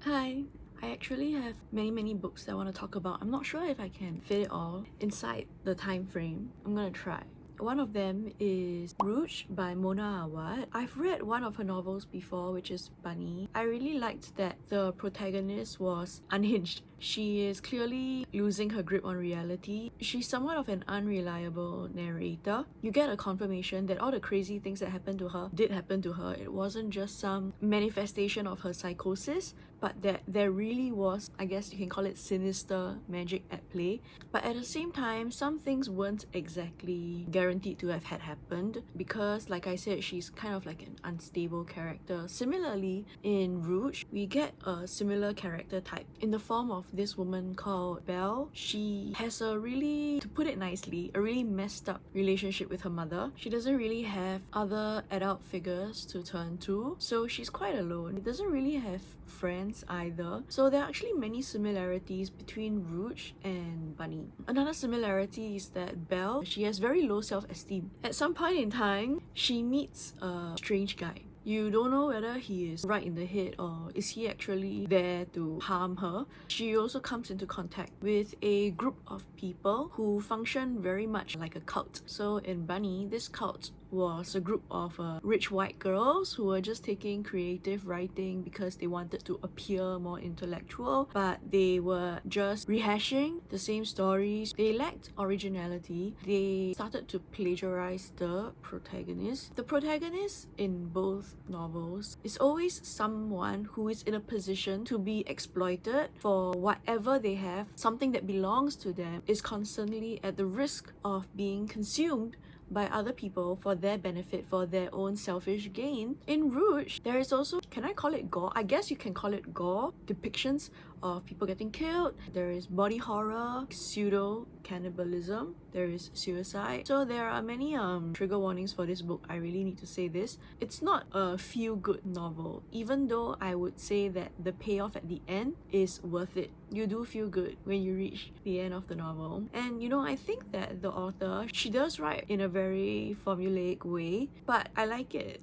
Hi. I actually have many books that I want to talk about. I'm not sure if I can fit it all inside the time frame. I'm gonna try. One of them is Rouge by Mona Awad. I've read one of her novels before, which is Bunny. I really liked that the protagonist was unhinged. She is clearly losing her grip on reality. She's somewhat of an unreliable narrator. You get a confirmation that all the crazy things that happened to her did happen to her. It wasn't just some manifestation of her psychosis, but that there really was, I guess you can call it, sinister magic at play. But at the same time, some things weren't exactly guaranteed to have had happened because, like I said, she's kind of like an unstable character. Similarly, in Rouge, we get a similar character type in the form of this woman called Belle. She has a really, to put it nicely, a really messed up relationship with her mother. She doesn't really have other adult figures to turn to, so she's quite alone. She doesn't really have friends either. So there are actually many similarities between Rouge and Bunny. Another similarity is that Belle, she has very low self-esteem. At some point in time, she meets a strange guy. You don't know whether he is right in the head or is he actually there to harm her. She also comes into contact with a group of people who function very much like a cult. So in Bunny, this cult was a group of rich white girls who were just taking creative writing because they wanted to appear more intellectual, but they were just rehashing the same stories. They lacked originality. They started to plagiarize the protagonist. The protagonist in both novels is always someone who is in a position to be exploited for whatever they have. Something that belongs to them is constantly at the risk of being consumed by other people for their benefit, for their own selfish gain. In Rouge, there is also, can I call it gore? I guess you can call it gore, depictions of people getting killed. There is body horror, pseudo cannibalism, there is suicide. So there are many trigger warnings for this book. I really need to say this. It's not a feel-good novel, even though I would say that the payoff at the end is worth it. You do feel good when you reach the end of the novel. And you know, I think that the author, she does write in a very formulaic way, but I like it.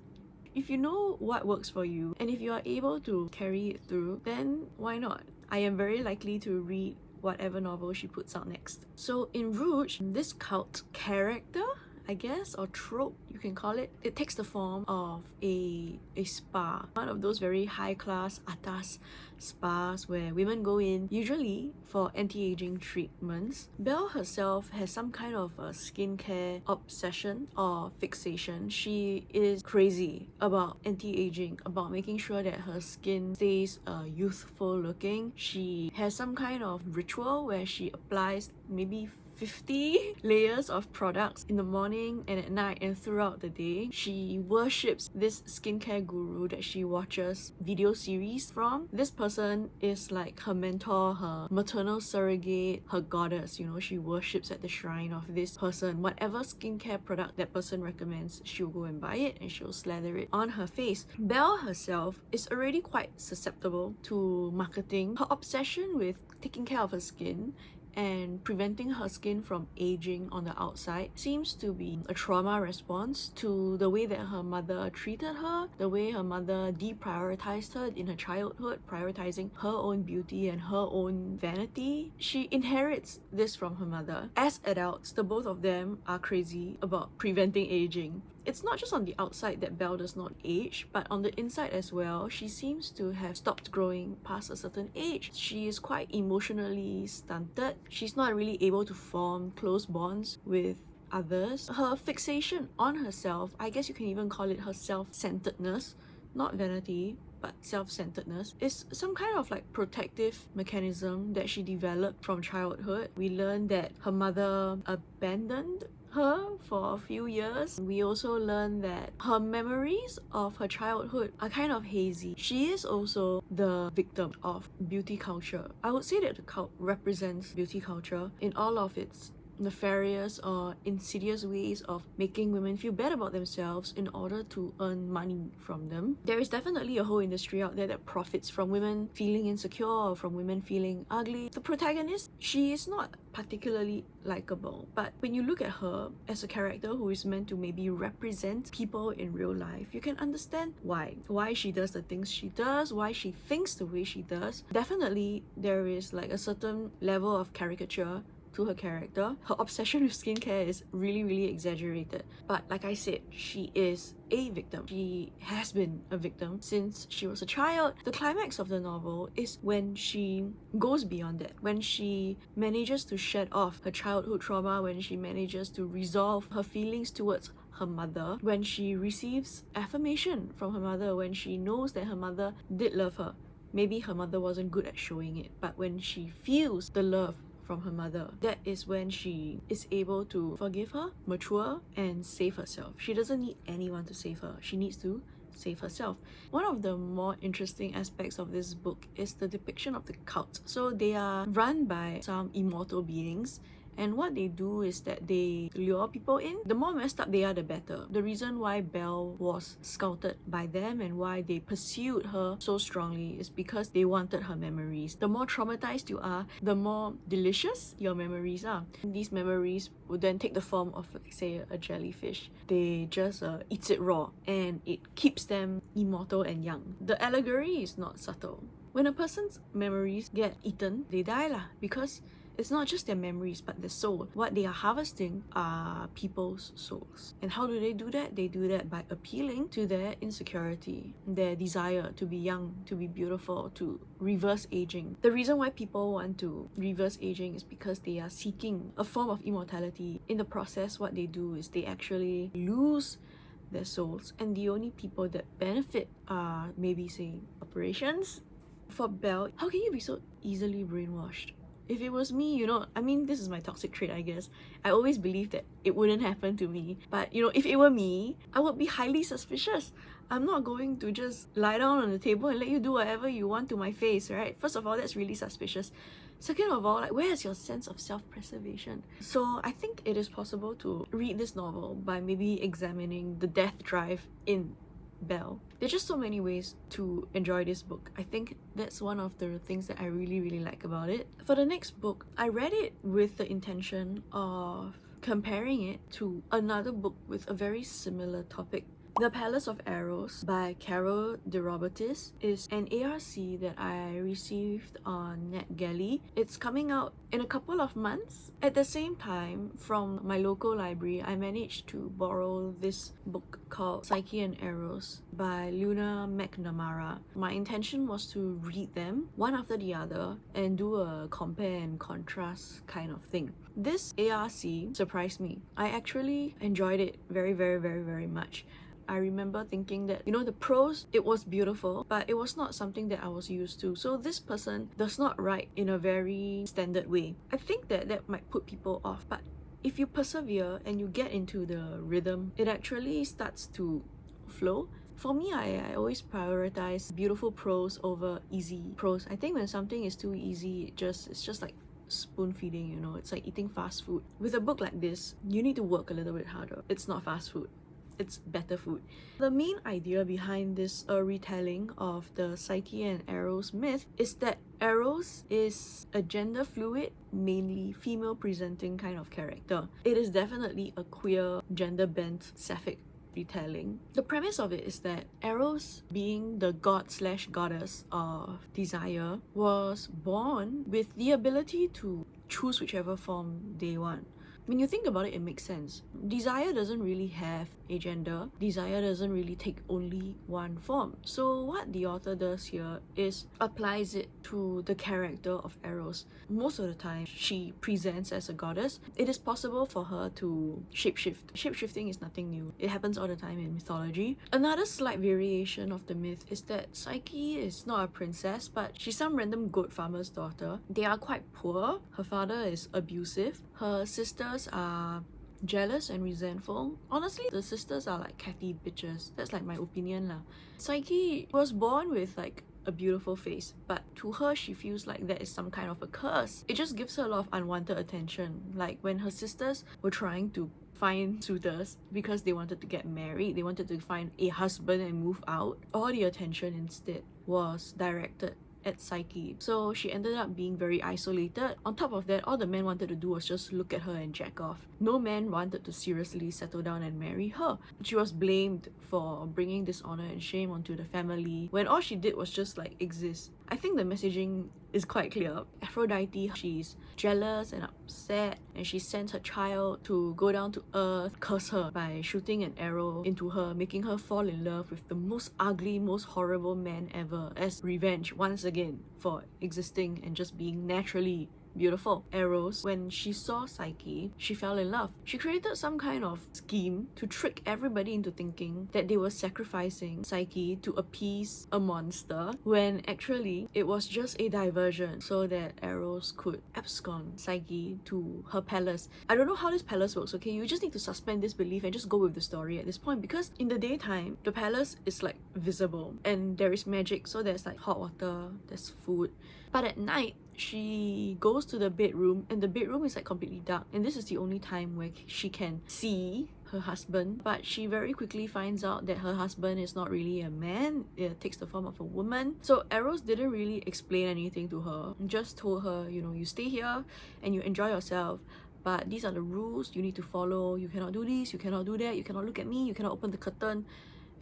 If you know what works for you and if you are able to carry it through, then why not? I am very likely to read whatever novel she puts out next. So in Rouge, this cult character, I guess, or trope you can call it, it takes the form of a spa. One of those very high-class atas spas where women go in, usually for anti-aging treatments. Belle herself has some kind of a skincare obsession or fixation. She is crazy about anti-aging, about making sure that her skin stays youthful looking. She has some kind of ritual where she applies maybe 50 layers of products in the morning and at night and throughout the day. She worships this skincare guru that she watches video series from. This person is like her mentor, her maternal surrogate, her goddess. You know, she worships at the shrine of this person. Whatever skincare product that person recommends, she'll go and buy it and she'll slather it on her face. Belle herself is already quite susceptible to marketing. Her obsession with taking care of her skin and preventing her skin from aging on the outside seems to be a trauma response to the way that her mother treated her, the way her mother deprioritized her in her childhood, prioritizing her own beauty and her own vanity. She inherits this from her mother. As adults, the both of them are crazy about preventing aging. It's not just on the outside that Belle does not age, but on the inside as well. She seems to have stopped growing past a certain age. She is quite emotionally stunted. She's not really able to form close bonds with others. Her fixation on herself, I guess you can even call it her self-centeredness, not vanity, but self-centeredness, is some kind of like protective mechanism that she developed from childhood. We learn that her mother abandoned her for a few years. We also learn that her memories of her childhood are kind of hazy. She is also the victim of beauty culture. I would say that the cult represents beauty culture in all of its nefarious or insidious ways of making women feel bad about themselves in order to earn money from them. There is definitely a whole industry out there that profits from women feeling insecure or from women feeling ugly. The protagonist, she is not particularly likable, but when you look at her as a character who is meant to maybe represent people in real life, you can understand why she does the things she does, why she thinks the way she does. Definitely there is like a certain level of caricature to her character. Her obsession with skincare is really exaggerated, but like I said, she is a victim. She has been a victim since she was a child. The climax of the novel is when she goes beyond that, when she manages to shed off her childhood trauma, when she manages to resolve her feelings towards her mother, when she receives affirmation from her mother, when she knows that her mother did love her. Maybe her mother wasn't good at showing it, but when she feels the love from her mother, that is when she is able to forgive her, mature, and save herself. She doesn't need anyone to save her. She needs to save herself. One of the more interesting aspects of this book is the depiction of the cult. So they are run by some immortal beings, and what they do is that they lure people in. The more messed up they are, the better. The reason why Belle was scouted by them and why they pursued her so strongly is because they wanted her memories. The more traumatized you are, the more delicious your memories are. These memories would then take the form of, like, say, a jellyfish. They just eats it raw, and it keeps them immortal and young. The allegory is not subtle. When a person's memories get eaten, they die lah, because it's not just their memories, but their soul. What they are harvesting are people's souls. And how do they do that? They do that by appealing to their insecurity, their desire to be young, to be beautiful, to reverse aging. The reason why people want to reverse aging is because they are seeking a form of immortality. In the process, what they do is they actually lose their souls, and the only people that benefit are maybe, say, operations. For Belle, how can you be so easily brainwashed? If it was me, you know, I mean, this is my toxic trait, I guess. I always believed that it wouldn't happen to me. But, you know, if it were me, I would be highly suspicious. I'm not going to just lie down on the table and let you do whatever you want to my face, right? First of all, that's really suspicious. Second of all, like, where is your sense of self-preservation? So I think it is possible to read this novel by maybe examining the death drive in Belle. There's just so many ways to enjoy this book. I think that's one of the things that I really like about it. For the next book, I read it with the intention of comparing it to another book with a very similar topic. The Palace of Eros by Caro de Robertis is an ARC that I received on NetGalley. It's coming out in a couple of months. At the same time, from my local library, I managed to borrow this book called Psyche and Eros by McNamara. My intention was to read them one after the other and do a compare and contrast kind of thing. This ARC surprised me. I actually enjoyed it very much. I remember thinking that, you know, the prose, it was beautiful, but it was not something that I was used to. So this person does not write in a very standard way. I think that that might put people off, but if you persevere and you get into the rhythm, it actually starts to flow. For me, I always prioritize beautiful prose over easy prose. I think when something is too easy, it's just like spoon feeding, you know, it's like eating fast food. With a book like this, you need to work a little bit harder. It's not fast food. It's better food. The main idea behind this retelling of the Psyche and Eros myth is that Eros is a gender fluid, mainly female presenting kind of character. It is definitely a queer, gender bent, sapphic retelling. The premise of it is that Eros, being the god/goddess of desire, was born with the ability to choose whichever form they want. When you think about it, it makes sense. Desire doesn't really have a gender. Desire doesn't really take only one form. So what the author does here is applies it to the character of Eros. Most of the time, she presents as a goddess. It is possible for her to shapeshift. Shapeshifting is nothing new. It happens all the time in mythology. Another slight variation of the myth is that Psyche is not a princess, but she's some random goat farmer's daughter. They are quite poor. Her father is abusive. Her sisters are jealous and resentful. Honestly, the sisters are like catty bitches. That's like my opinion lah. Psyche was born with like a beautiful face, but to her she feels like that is some kind of a curse. It just gives her a lot of unwanted attention. Like when her sisters were trying to find suitors because they wanted to get married, they wanted to find a husband and move out, all the attention instead was directed at Psyche. So she ended up being very isolated. On top of that, all the men wanted to do was just look at her and jack off. No man wanted to seriously settle down and marry her. She was blamed for bringing dishonor and shame onto the family when all she did was just like exist. I think the messaging is quite clear. Aphrodite, she's jealous and upset, and she sends her child to go down to earth, curse her by shooting an arrow into her, making her fall in love with the most ugly, most horrible man ever as revenge once again for existing and just being naturally beautiful. Eros, when she saw Psyche, she fell in love. She created some kind of scheme to trick everybody into thinking that they were sacrificing Psyche to appease a monster, when actually it was just a diversion so that Eros could abscond Psyche to her palace. I don't know how this palace works, okay? You just need to suspend disbelief and just go with the story at this point, because in the daytime, the palace is like visible and there is magic, so there's like hot water, there's food. But at night, she goes to the bedroom and the bedroom is like completely dark, and this is the only time where she can see her husband. But she very quickly finds out that her husband is not really a man, it takes the form of a woman. So Eros didn't really explain anything to her, just told her, you know, you stay here and you enjoy yourself, but these are the rules you need to follow. You cannot do this, you cannot do that, you cannot look at me, you cannot open the curtain,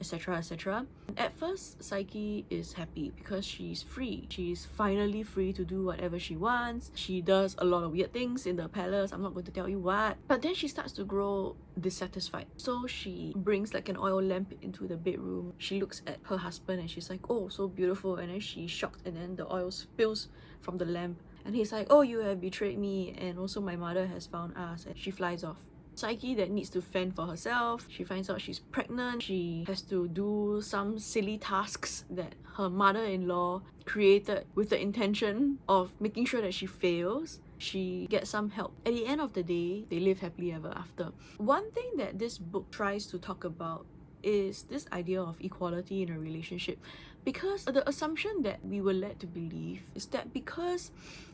etc, etc. At first, Psyche is happy because she's free. She's finally free to do whatever she wants. She does a lot of weird things in the palace, I'm not going to tell you what. But then she starts to grow dissatisfied. So she brings like an oil lamp into the bedroom. She looks at her husband and she's like, oh, so beautiful. And then she's shocked, and then the oil spills from the lamp. And he's like, oh, you have betrayed me, and also my mother has found us. And she flies off. Psyche that needs to fend for herself. She finds out she's pregnant. She has to do some silly tasks that her mother-in-law created with the intention of making sure that she fails. She gets some help. At the end of the day, they live happily ever after. One thing that this book tries to talk about is this idea of equality in a relationship, because the assumption that we were led to believe is that because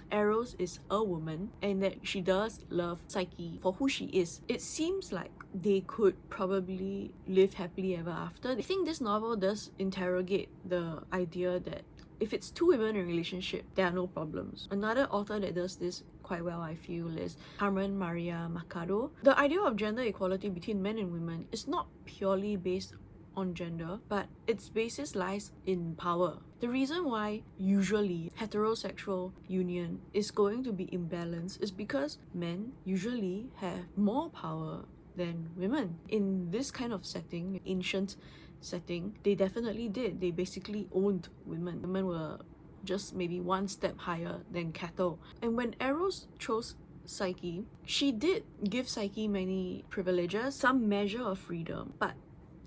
Eros is a woman and that she does love Psyche for who she is, it seems like they could probably live happily ever after. I think this novel does interrogate the idea that if it's two women in a relationship, there are no problems. Another author that does this quite well, I feel, is Carmen Maria Machado. The idea of gender equality between men and women is not purely based on gender, but its basis lies in power. The reason why usually heterosexual union is going to be imbalanced is because men usually have more power than women. In this kind of setting, ancient setting, they definitely did. They basically owned women. Women were just maybe one step higher than cattle. And when Eros chose Psyche, she did give Psyche many privileges, some measure of freedom, but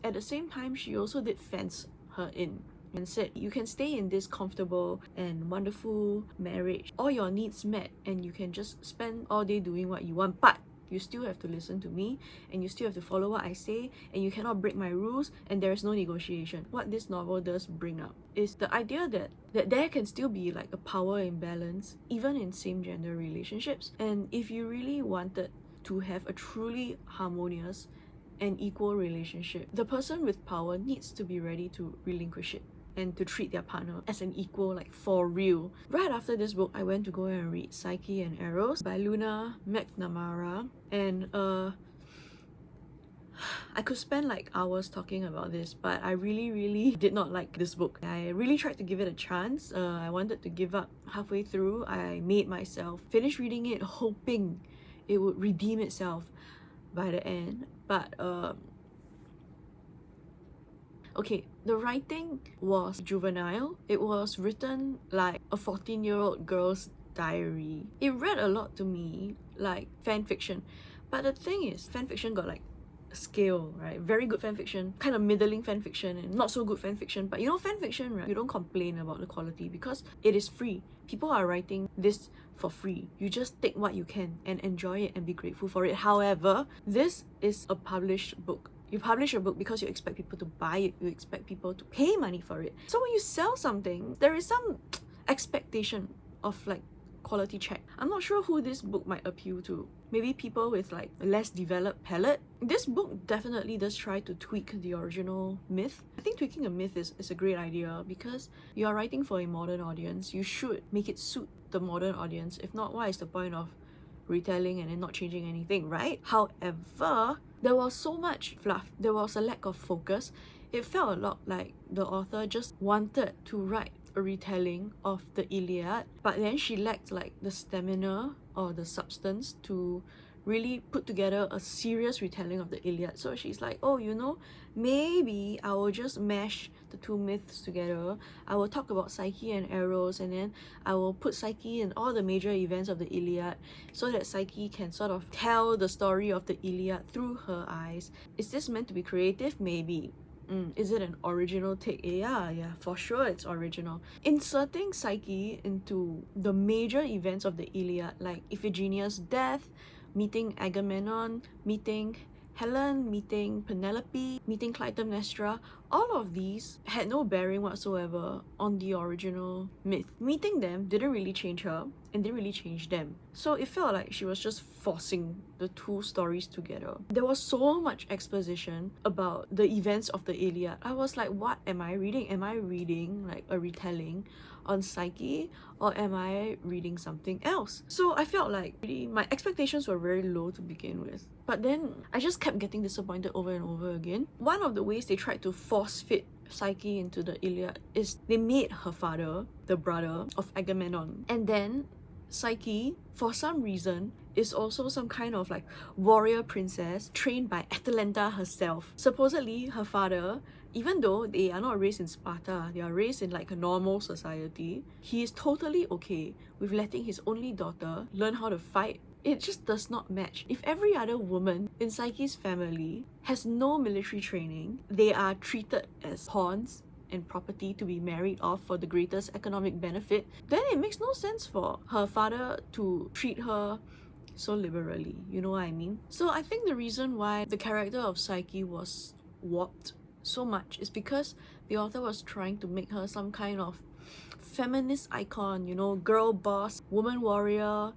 at the same time, she also did fence her in and said, you can stay in this comfortable and wonderful marriage, all your needs met, and you can just spend all day doing what you want, but you still have to listen to me, and you still have to follow what I say, and you cannot break my rules, and there is no negotiation. What this novel does bring up is the idea that there can still be like a power imbalance even in same-gender relationships. And if you really wanted to have a truly harmonious and equal relationship, the person with power needs to be ready to relinquish it and to treat their partner as an equal, like for real. Right after this book, I went to go and read Psyche and Eros by McNamara, and I could spend like hours talking about this, but I really did not like this book. I really tried to give it a chance. I wanted to give up halfway through. I made myself finish reading it hoping it would redeem itself by the end, but okay, the writing was juvenile. It was written like a 14-year-old girl's diary. It read a lot to me like fan fiction, but the thing is, fan fiction got like a scale, right? Very good fan fiction, kind of middling fan fiction, and not so good fan fiction. But you know, fan fiction, right? You don't complain about the quality because it is free. People are writing this for free. You just take what you can and enjoy it and be grateful for it. However, this is a published book. You publish a book because you expect people to buy it, you expect people to pay money for it. So when you sell something, there is some expectation of like quality check. I'm not sure who this book might appeal to. Maybe people with like a less developed palate. This book definitely does try to tweak the original myth. I think tweaking a myth is a great idea because you are writing for a modern audience. You should make it suit the modern audience. If not, what is the point of retelling and then not changing anything, right? However, there was so much fluff. There was a lack of focus. It felt a lot like the author just wanted to write a retelling of the Iliad, but then she lacked like the stamina or the substance to really put together a serious retelling of the Iliad. So she's like, oh, you know, maybe I will just mash the two myths together. I will talk about Psyche and Eros, and then I will put Psyche in all the major events of the Iliad so that Psyche can sort of tell the story of the Iliad through her eyes. Is this meant to be creative? Maybe. Is it an original take? Yeah, for sure it's original. Inserting Psyche into the major events of the Iliad, like Iphigenia's death, meeting Agamemnon, meeting Helen, meeting Penelope, meeting Clytemnestra, all of these had no bearing whatsoever on the original myth. Meeting them didn't really change her and didn't really change them. So it felt like she was just forcing the two stories together. There was so much exposition about the events of the Iliad. I was like, what am I reading? Am I reading like a retelling on Psyche, or am I reading something else? So I felt like really my expectations were very low to begin with. But then I just kept getting disappointed over and over again. One of the ways they tried to force fit Psyche into the Iliad is they made her father the brother of Agamemnon. And then Psyche, for some reason, is also some kind of like warrior princess trained by Atalanta herself. Supposedly her father, even though they are not raised in Sparta, they are raised in like a normal society, he is totally okay with letting his only daughter learn how to fight. It just does not match. If every other woman in Psyche's family has no military training, they are treated as pawns and property to be married off for the greatest economic benefit, then it makes no sense for her father to treat her so liberally, you know what I mean? So I think the reason why the character of Psyche was warped so much is because the author was trying to make her some kind of feminist icon, you know, girl boss, woman warrior,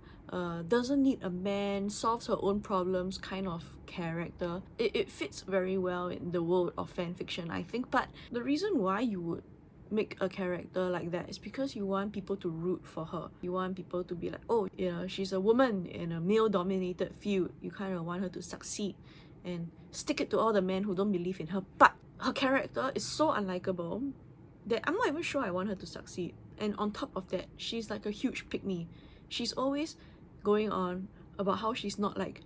doesn't need a man, solves her own problems kind of character. It fits very well in the world of fanfiction, I think. But the reason why you would make a character like that is because you want people to root for her. You want people to be like, oh, you know, she's a woman in a male-dominated field. You kind of want her to succeed and stick it to all the men who don't believe in her. But her character is so unlikable that I'm not even sure I want her to succeed. And on top of that, she's like a huge pick-me. She's always going on about how she's not like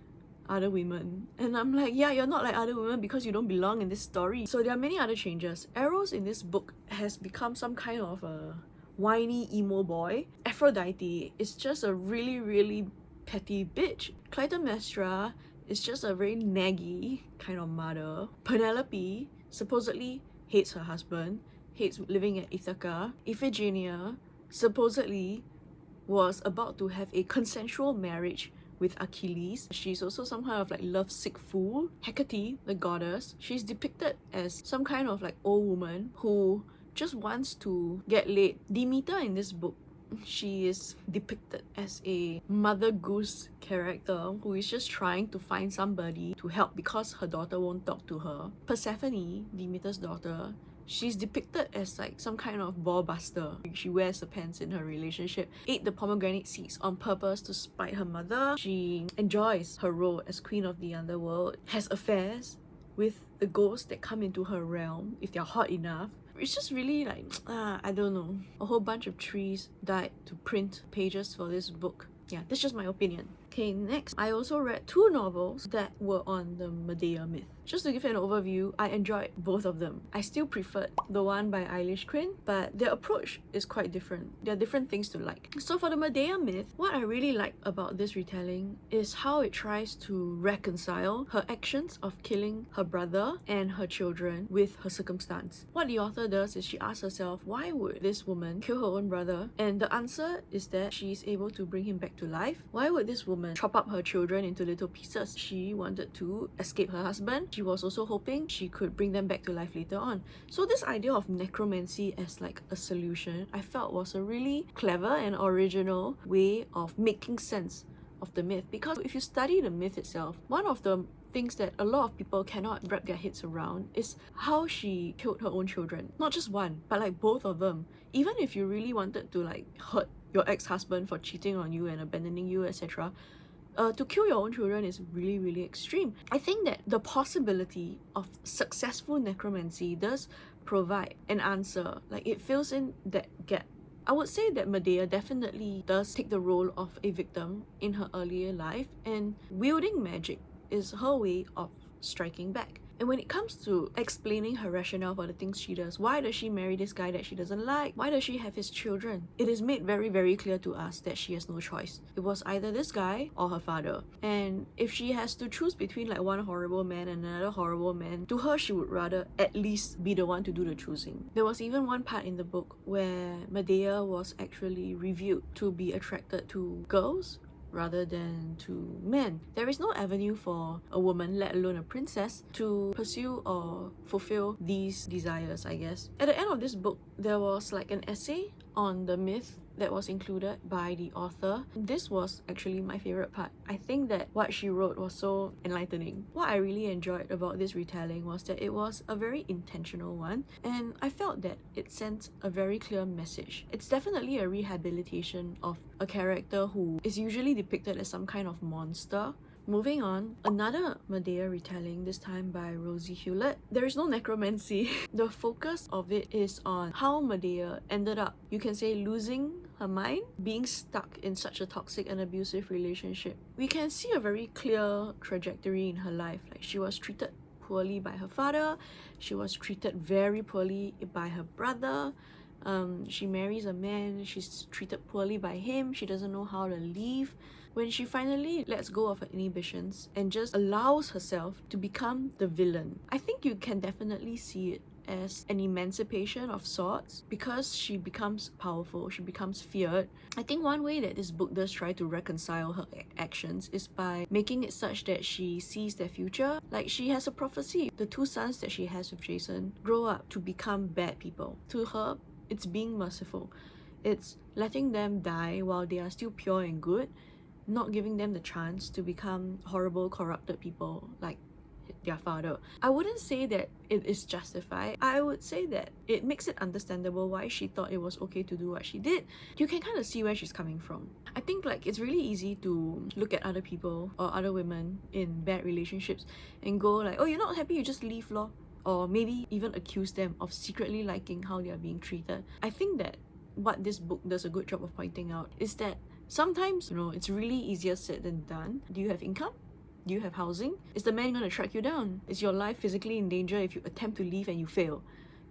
other women, and I'm like, yeah, you're not like other women because you don't belong in this story. So there are many other changes. Eros in this book has become some kind of a whiny emo boy. Aphrodite is just a really petty bitch. Clytemnestra is just a very naggy kind of mother. Penelope supposedly hates her husband, hates living at Ithaca. Iphigenia supposedly was about to have a consensual marriage with Achilles. She's also some kind of like lovesick fool. Hecate, the goddess, she's depicted as some kind of like old woman who just wants to get laid. Demeter in this book, she is depicted as a mother goose character who is just trying to find somebody to help because her daughter won't talk to her. Persephone, Demeter's daughter, she's depicted as like some kind of ball buster. She wears the pants in her relationship, ate the pomegranate seeds on purpose to spite her mother. She enjoys her role as queen of the underworld, has affairs with the ghosts that come into her realm if they're hot enough. It's just really like, I don't know. A whole bunch of trees died to print pages for this book. Yeah, that's just my opinion. Okay, next, I also read two novels that were on the Medea myth. Just to give you an overview, I enjoyed both of them. I still preferred the one by Eilish Quin, but their approach is quite different. There are different things to like. So for the Medea myth, what I really like about this retelling is how it tries to reconcile her actions of killing her brother and her children with her circumstance. What the author does is she asks herself, why would this woman kill her own brother? And the answer is that she is able to bring him back to life. Why would this woman woman chop up her children into little pieces. She wanted to escape her husband. She was also hoping she could bring them back to life later on. So this idea of necromancy as like a solution, I felt was a really clever and original way of making sense of the myth. Because if you study the myth itself, one of the things that a lot of people cannot wrap their heads around is how she killed her own children. Not just one, but like both of them. Even if you really wanted to like hurt your ex-husband for cheating on you and abandoning you, etc., to kill your own children is really, really extreme. I think that the possibility of successful necromancy does provide an answer. Like, it fills in that gap. I would say that Medea definitely does take the role of a victim in her earlier life, and wielding magic is her way of striking back. And when it comes to explaining her rationale for the things she does, why does she marry this guy that she doesn't like? Why does she have his children? It is made very, very clear to us that she has no choice. It was either this guy or her father. And if she has to choose between like one horrible man and another horrible man, to her she would rather at least be the one to do the choosing. There was even one part in the book where Medea was actually revealed to be attracted to girls rather than to men. There is no avenue for a woman, let alone a princess, to pursue or fulfill these desires, I guess. At the end of this book, there was like an essay on the myth that was included by the author. This was actually my favorite part. I think that what she wrote was so enlightening. What I really enjoyed about this retelling was that it was a very intentional one, and I felt that it sent a very clear message. It's definitely a rehabilitation of a character who is usually depicted as some kind of monster. Moving on, another Medea retelling, this time by Rosie Hewlett. There is no necromancy. The focus of it is on how Medea ended up, you can say, losing her mind, being stuck in such a toxic and abusive relationship. We can see a very clear trajectory in her life. Like, she was treated poorly by her father, she was treated very poorly by her brother. She marries a man, she's treated poorly by him, she doesn't know how to leave. When she finally lets go of her inhibitions and just allows herself to become the villain, I think you can definitely see it as an emancipation of sorts, because she becomes powerful, she becomes feared. I think one way that this book does try to reconcile her actions is by making it such that she sees their future. Like, she has a prophecy. The two sons that she has with Jason grow up to become bad people. To her, it's being merciful. It's letting them die while they are still pure and good, not giving them the chance to become horrible, corrupted people like their father. I wouldn't say that it is justified. I would say that it makes it understandable why she thought it was okay to do what she did. You can kind of see where she's coming from. I think like it's really easy to look at other people or other women in bad relationships and go like, oh, you're not happy, you just leave lor. Or maybe even accuse them of secretly liking how they are being treated. I think that what this book does a good job of pointing out is that sometimes, it's really easier said than done. Do you have income? Do you have housing? Is the man going to track you down? Is your life physically in danger if you attempt to leave and you fail?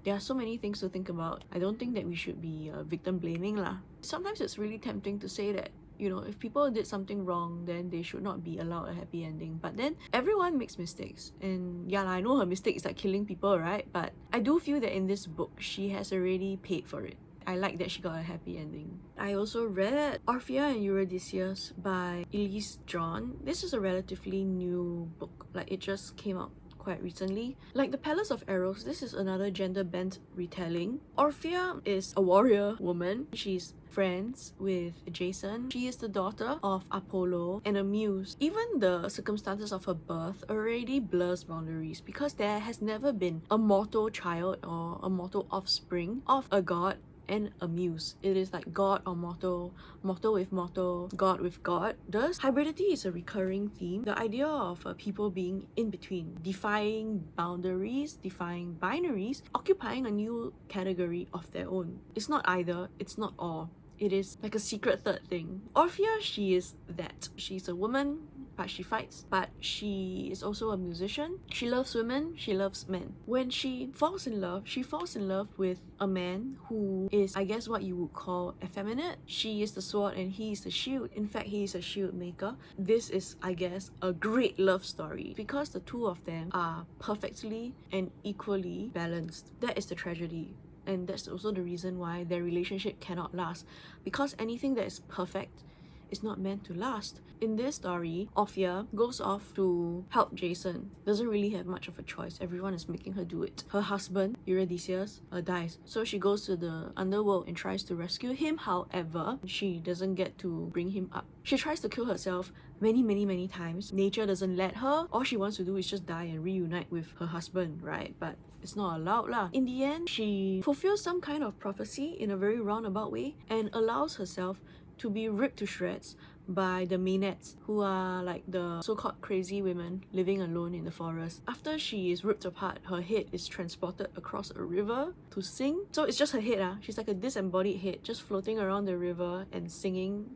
There are so many things to think about. I don't think that we should be victim blaming lah. Sometimes it's really tempting to say that, if people did something wrong, then they should not be allowed a happy ending. But then everyone makes mistakes. And yeah, I know her mistake is like killing people, right? But I do feel that in this book, she has already paid for it. I like that she got a happy ending. I also read Orphia and Eurydicius by Elyse John. This is a relatively new book. Like, it just came out quite recently. Like The Palace of Eros, this is another gender-bent retelling. Orphia is a warrior woman. She's friends with Jason. She is the daughter of Apollo and a muse. Even the circumstances of her birth already blurs boundaries, because there has never been a mortal child or a mortal offspring of a god and a muse. It is like god or mortal, mortal with mortal, god with god. Thus, hybridity is a recurring theme. The idea of people being in between, defying boundaries, defying binaries, occupying a new category of their own. It's not either, it's not or. It is like a secret third thing. Orphia, she is that. She's a woman, but she fights. But she is also a musician. She loves women, she loves men. When she falls in love with a man who is, I guess, what you would call effeminate. She is the sword and he is the shield. In fact, he is a shield maker. This is, I guess, a great love story, because the two of them are perfectly and equally balanced. That is the tragedy. And that's also the reason why their relationship cannot last, because anything that is perfect is not meant to last. In this story, Orphia goes off to help Jason. Doesn't really have much of a choice. Everyone is making her do it. Her husband, Eurydicius, dies. So she goes to the underworld and tries to rescue him. However, she doesn't get to bring him up. She tries to kill herself many times. Nature doesn't let her. All she wants to do is just die and reunite with her husband, right? But it's not allowed lah. In the end, she fulfills some kind of prophecy in a very roundabout way and allows herself to be ripped to shreds by the Maenads, who are like the so-called crazy women living alone in the forest. After she is ripped apart, her head is transported across a river to sing. So it's just her head. She's like a disembodied head just floating around the river and singing.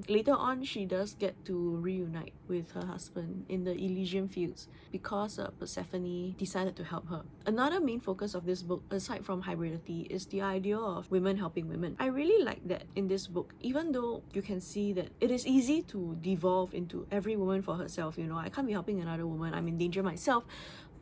Later on, she does get to reunite with her husband in the Elysian fields because Persephone decided to help her. Another main focus of this book, aside from hybridity, is the idea of women helping women. I really like that in this book, even though you can see that it is easy to devolve into every woman for herself. You know, I can't be helping another woman, I'm in danger myself.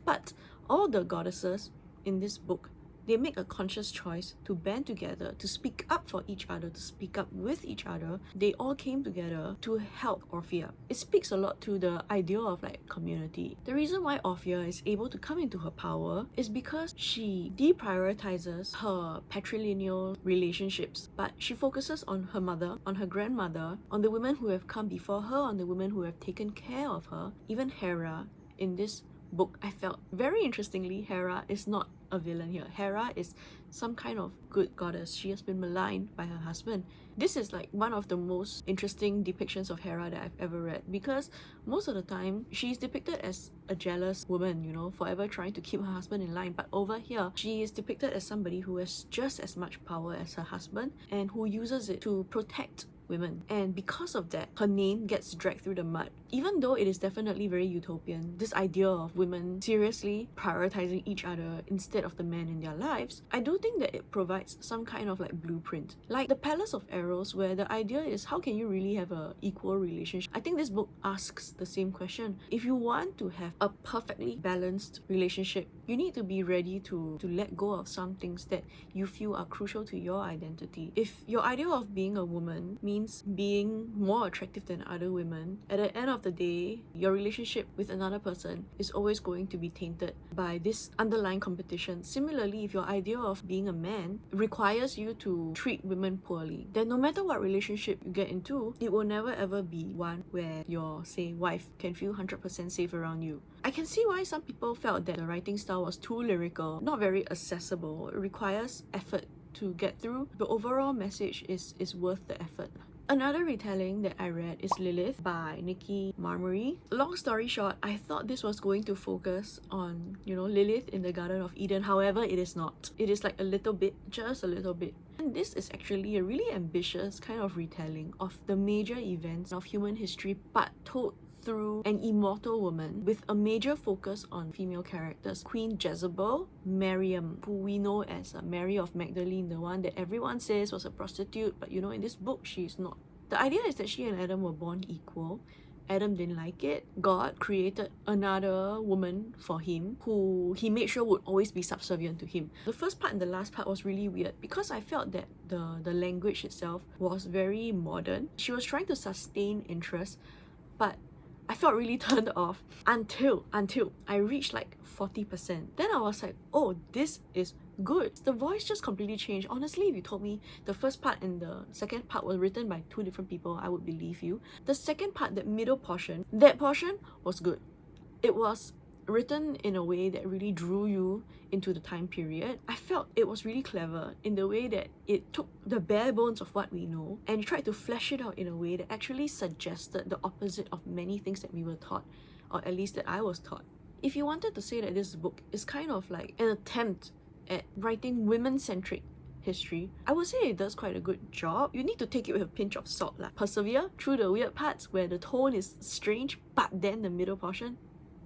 But all the goddesses in this book, they make a conscious choice to band together, to speak up for each other, to speak up with each other. They all came together to help Orphia. It speaks a lot to the idea of like community. The reason why Orphia is able to come into her power is because she deprioritizes her patrilineal relationships, but she focuses on her mother, on her grandmother, on the women who have come before her, on the women who have taken care of her. Even Hera in this book, I felt very interestingly, Hera is not a villain here. Hera is some kind of good goddess. She has been maligned by her husband. This is like one of the most interesting depictions of Hera that I've ever read, because most of the time she's depicted as a jealous woman, you know, forever trying to keep her husband in line. But over here, she is depicted as somebody who has just as much power as her husband and who uses it to protect women. And because of that, her name gets dragged through the mud. Even though it is definitely very utopian, this idea of women seriously prioritizing each other instead of the men in their lives, I do think that it provides some kind of like blueprint. Like the Palace of Eros, where the idea is how can you really have a equal relationship? I think this book asks the same question. If you want to have a perfectly balanced relationship, you need to be ready to let go of some things that you feel are crucial to your identity. If your idea of being a woman means being more attractive than other women, at the end of the day, your relationship with another person is always going to be tainted by this underlying competition. Similarly, if your idea of being a man requires you to treat women poorly, then no matter what relationship you get into, it will never ever be one where your, say, wife can feel 100% safe around you. I can see why some people felt that the writing style was too lyrical, not very accessible. It requires effort to get through. The overall message is worth the effort. Another retelling that I read is Lilith by Nikki, Marmery. Long story short, I thought this was going to focus on, you know, Lilith in the Garden of Eden. However, it is not. It is like a little bit, just a little bit. And this is actually a really ambitious kind of retelling of the major events of human history, but told through an immortal woman with a major focus on female characters. Queen Jezebel, Miriam, who we know as Mary of Magdalene, the one that everyone says was a prostitute, but you know, in this book, she is not. The idea is that she and Adam were born equal. Adam didn't like it. God created another woman for him who he made sure would always be subservient to him. The first part and the last part was really weird because I felt that the language itself was very modern. She was trying to sustain interest, but I felt really turned off until I reached like 40%. Then I was like, oh, this is good. The voice just completely changed. Honestly, if you told me the first part and the second part were written by two different people, I would believe you. The second part, that middle portion, that portion was good. It was written in a way that really drew you into the time period. I felt it was really clever in the way that it took the bare bones of what we know and tried to flesh it out in a way that actually suggested the opposite of many things that we were taught, or at least that I was taught. If you wanted to say that this book is kind of like an attempt at writing women-centric history, I would say it does quite a good job. You need to take it with a pinch of salt. Like, persevere through the weird parts where the tone is strange, but then the middle portion,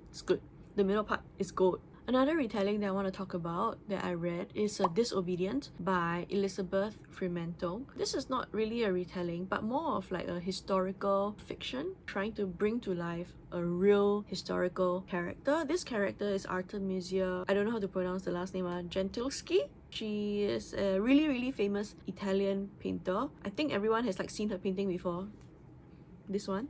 it's good. The middle part is gold. Another retelling that I want to talk about that I read is Disobedient by Elizabeth Fremantle. This is not really a retelling, but more of like a historical fiction, trying to bring to life a real historical character. This character is Artemisia, I don't know how to pronounce the last name, Gentilsky? She is a really famous Italian painter. I think everyone has like seen her painting before. This one.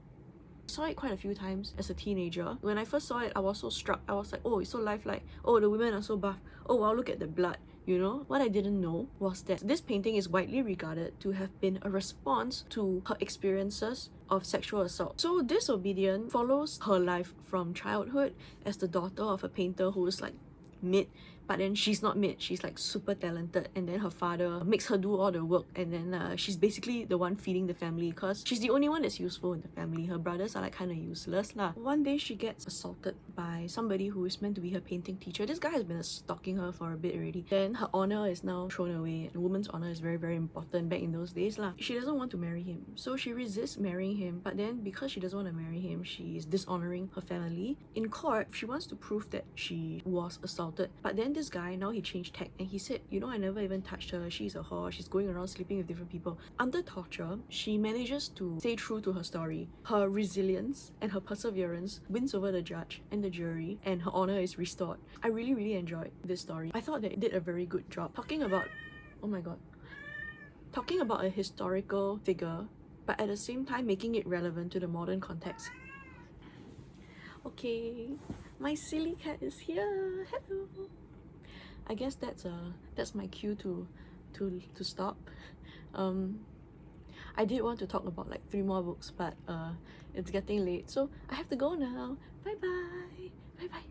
I saw it quite a few times as a teenager. When I first saw it, I was so struck. I was like, oh, it's so lifelike. Oh, the women are so buff. Oh wow, look at the blood. You know, what I didn't know was that this painting is widely regarded to have been a response to her experiences of sexual assault. So Disobedient follows her life from childhood as the daughter of a painter who is like mid, but then she's not mid, she's like super talented, and then her father makes her do all the work, and then she's basically the one feeding the family because she's the only one that's useful in the family. Her brothers are like kind of useless lah. One day she gets assaulted by somebody who is meant to be her painting teacher. This guy has been stalking her for a bit already. Then her honor is now thrown away. A woman's honor is very important back in those days lah. She doesn't want to marry him, so she resists marrying him, but then because she doesn't want to marry him, she is dishonoring her family. In court, she wants to prove that she was assaulted, but then this guy, now he changed tack and he said, you know, I never even touched her, she's a whore, she's going around sleeping with different people. Under torture, she manages to stay true to her story. Her resilience and her perseverance wins over the judge and the jury, and her honor is restored. I really enjoyed this story. I thought that it did a very good job talking about, oh my god, talking about a historical figure, but at the same time making it relevant to the modern context. Okay, my silly cat is here. Hello. I guess that's my cue to stop. I did want to talk about like 3 more books, but it's getting late, so I have to go now. Bye bye.